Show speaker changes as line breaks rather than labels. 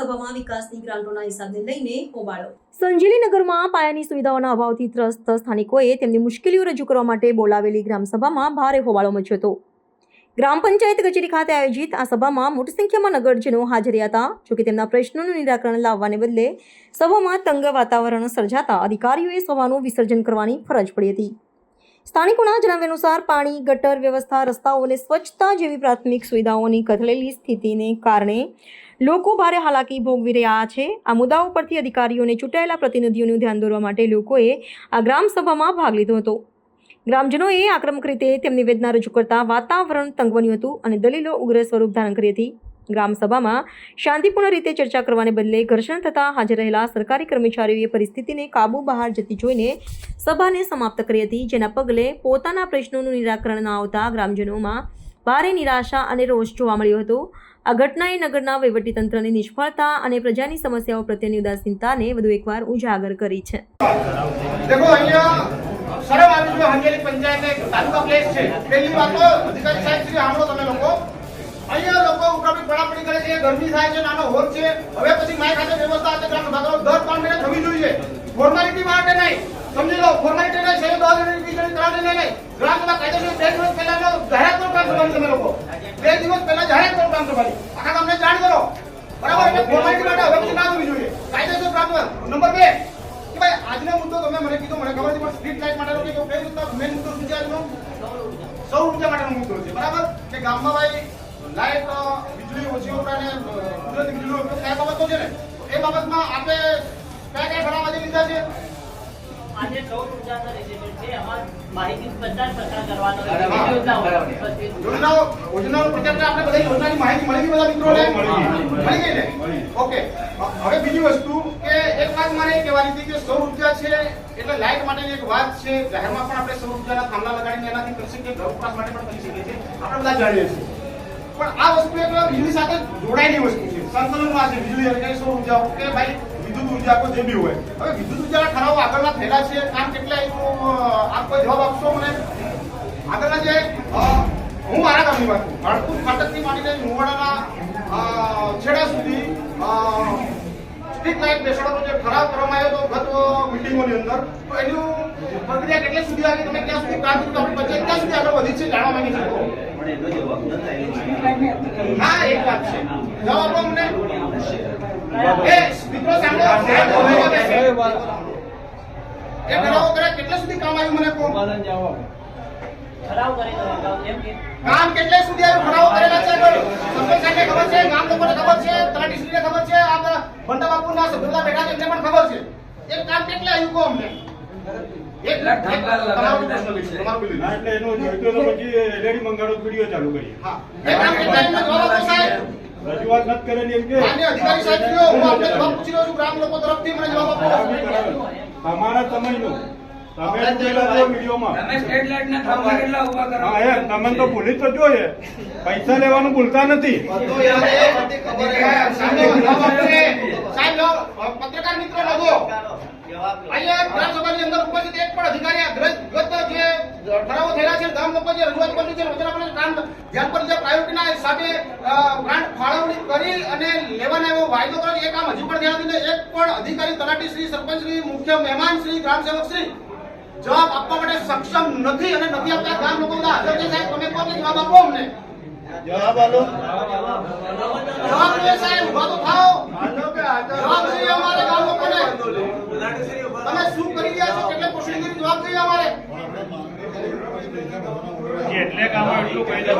સભામાં વિકાસની ગ્રાન્ટોના હિસાબને લઈને હોબાળો।
સંજેલીનગરમાં પાયાની સુવિધાઓના અભાવથી ત્રસ્ત સ્થાનિકોએ તેમની મુશ્કેલીઓ રજૂ કરવા માટે બોલાવેલી ગ્રામસભામાં ભારે હોબાળો મચ્યો હતો। ગ્રામ પંચાયત કચેરી ખાતે આયોજિત આ સભામાં મોટી સંખ્યામાં નગરજનો હાજર હતા। જોકે તેમના પ્રશ્નોનું નિરાકરણ લાવવાને બદલે સભામાં તંગ વાતાવરણ સર્જાતા અધિકારીઓએ સભાનું વિસર્જન કરવાની ફરજ પડી હતી। સ્થાનિકોના જણાવ્યા અનુસાર પાણી, ગટર વ્યવસ્થા, રસ્તાઓ અને સ્વચ્છતા જેવી પ્રાથમિક સુવિધાઓની કથળેલી સ્થિતિને કારણે લોકો ભારે હાલાકી ભોગવી રહ્યા છે। આ મુદ્દાઓ પરથી અધિકારીઓને ચૂંટાયેલા પ્રતિનિધિઓનું ધ્યાન દોરવા માટે લોકોએ આ ગ્રામસભામાં ભાગ લીધો હતો। ગ્રામજનોએ આક્રમક રીતે તેમની વેદના રજૂ કરતા વાતાવરણ તંગ બન્યું હતું અને દલીલો ઉગ્ર સ્વરૂપ ધારણ કરી હતી। ગ્રામસભામાં શાંતિપૂર્ણ રીતે ચર્ચા કરવાને બદલે ઘર્ષણ થતા હાજર રહેલા સરકારી કર્મચારીઓએ પરિસ્થિતિને કાબુ બહાર જતી જોઈને સભાને સમાપ્ત કરી હતી, જેના પગલે પોતાના પ્રશ્નોનું નિરાકરણ ન આવતા ગ્રામજનોમાં ભારે નિરાશા અને રોષ જોવા મળ્યો હતો। આ ઘટનાએ નગરના વહીવટીતંત્રની નિષ્ફળતા અને પ્રજાની સમસ્યાઓ પ્રત્યેની ઉદાસીનતાને વધુ એકવાર ઉજાગર કરી છે।
શરમ આવી જોઈએ હંગેરી પંચાયત એક તાલુકા પ્લેસ છે। પહેલી વાત તો અધિકારી સાહેબ શ્રી સાંભળો તમે લોકો, અહીંયા લોકો ઉઠાપડી પડાપડી કરે છે, ગરમી થાય છે, નાનો હોલ છે। હવે પછી માય ખાતે વ્યવસ્થા છે, ગ્રામ સભા દર 3 મહિને થવી જોઈએ। ફોર્માલિટી માટે નહીં, સમજી લો, ફોર્માલિટી નહીં, શહેર 2020 કરાવને નહીં। ગ્રામ સભા કાયદેસર 2 દિવસ પહેલા જાહેરાત કરો ગ્રામ સભાની, તમે લોકો 2 દિવસ પહેલા જાહેરાત કરો ગ્રામ સભાની, આખા ગામને જાણ કરો, બરાબર? એટલે ફોર્માલિટી માટે હવે પછી ના થવી જોઈએ, કાયદેસર ગ્રામ સભા। નંબર 2 કે ભાઈ આજનો મુદ્દો તમે મને કીધો, મને ખબર છે, પણ સ્ટ્રીટ લાઇટ માટેનો કે કઈ રીતના મેઇન મુદ્દો શું છે આજનો? સૌર ઉર્જા માટેનો મુદ્દો છે, બરાબર? કે ગામમાં ભાઈ લાઇટ વીજળી ઓછી વપરાય ને કુદરતી વીજળીનો ઉપયોગ કયા બાબતો છે ને એ બાબતમાં આપણે કયા ઠરાવ આજે લીધા છે?
આજે સૌર ઉર્જાનો રેજિમેન્ટ છે, આમાં માહિતી 50% કરવાનો છે।
યોજનાઓ પ્રચાર આપણે બધા યોજનાની માહિતી મળી ગઈ બધા મિત્રોને? મળી ગઈ ને? ઓકે, હવે બીજી વસ્તુ કે એક વાત મારે એ કહેવાની હતી કે સૌર ઉર્જા છે એટલે લાઇટ માટેની એક વાત છે, જાહેરમાં પણ આપણે સૌર ઉર્જાના થાંભલા લગાડીને એનાથી કરી શકીએ, ઘર વપરાશ માટે પણ કરી શકીએ છીએ, આપણે બધા જાણીએ છીએ। પણ આ વસ્તુ એક વીજળી સાથે જોડાયેલી વસ્તુ છે, સંકલનમાં છે વીજળી અને સૌર ઉર્જા કે ભાઈ વિદ્યુત ઉર્જા કોઈ જે બી હોય। હવે વિદ્યુત ઉર્જાના ઠરાવો આગળના થયેલા છે, કામ કેટલા આપ કોઈ જવાબ આપશો મને? આગળના જે હું મારા ગામની વાત કરું, હળકુદ ફાટકથી માંડીને મુવાડાના છેડા સુધી સ્ટ્રીટ લાઇટ બેસાડવાનો જે ઠરાવ કરવામાં આવ્યો હતો ગત મિટિંગોની અંદર, તો એની પ્રક્રિયા કેટલે સુધી આવી, તમે ક્યાં સુધી કામ કર્યું, આપણી પંચાયત ક્યાં સુધી આગળ વધી છે, જાણવા માંગી છે? હા, એક વાત છે, જવાબ આપો અમને। એ મિત્રો સાંભળો, એ ઠરાવો કર્યા કેટલે સુધી કામ આવ્યું મને કહો?
ઠરાવ કરી દો એમ કે
કામ કેટલે સુધી આવ્યું? ઠરાવો કરેલા છે, સરપંચ સાહેબને ખબર છે, ગામ લોકોને ખબર છે, તલાટીશ્રીને ખબર છે, આ બંટા બાપુના સભ્યતા બેઠા છે એમને પણ ખબર છે। એક કામ કેટલે આવ્યું કહો અમને? એક લાખ તમારું
એટલે એનો જોઈતો તો પછી રેડી મંગાડો વિડિયો ચાલુ કરીએ।
હા, એક કામ કેટલે આવ્યું જવાબ આપો સાહેબ।
રજૂઆત નથી કરેલી એમ કે
માન્ય અધિકારી સાહેબ કયો, હું આપને જવાબ પૂછી રહ્યો છું, ગ્રામ લોકો તરફથી મને જવાબ આપો।
તમારા સમયનો તમે પેલા જો વિડિયોમાં
તમે સ્ટેટ લાઇટ ના થાંભલા કેટલા ઊભા કરો?
હા, એ તમે તો ભૂલી તો જો છે, પૈસા લેવાનું ભૂલતા નથી।
સાહેબ પત્રકાર મિત્રો લખો, અહીંયા ગ્રામ સભાની અંદર ઉપસ્થિત એક પણ અધિકારી ગત જે ઠરાવો થયેલા છે, ગામ લોકો જે રજૂઆત કરી છે, વચન આપણે કામ ધ્યાન પર જે પ્રાયોરિટીના હિસાબે ગ્રાન્ટ ફાળવણી કરી અને લેવાના એવો વાયદો કર્યો, એ કામ હજી પણ ધ્યાન દીધું, એક પણ અધિકારી, તલાટી શ્રી, સરપંચ શ્રી, મુખ્ય મહેમાન શ્રી, ગ્રામ સેવક શ્રી જવાબ આપવા માટે સક્ષમ નથી અને નથી આપતા। ગામ લોકો બધા હાજર છે સાહેબ, તમે કહો કે જવાબ આપો અમને।
જવાબ આલો,
જવાબ જોઈએ સાહેબ, ઉભા તો થાઓ, જવાબ જોઈએ અમારે ગામ લોકોને। તમે શું કરી રહ્યા છો, કેટલે કોશિશ જવાબ જોઈએ અમારે।
એટલે કામ એટલું કહી દઉં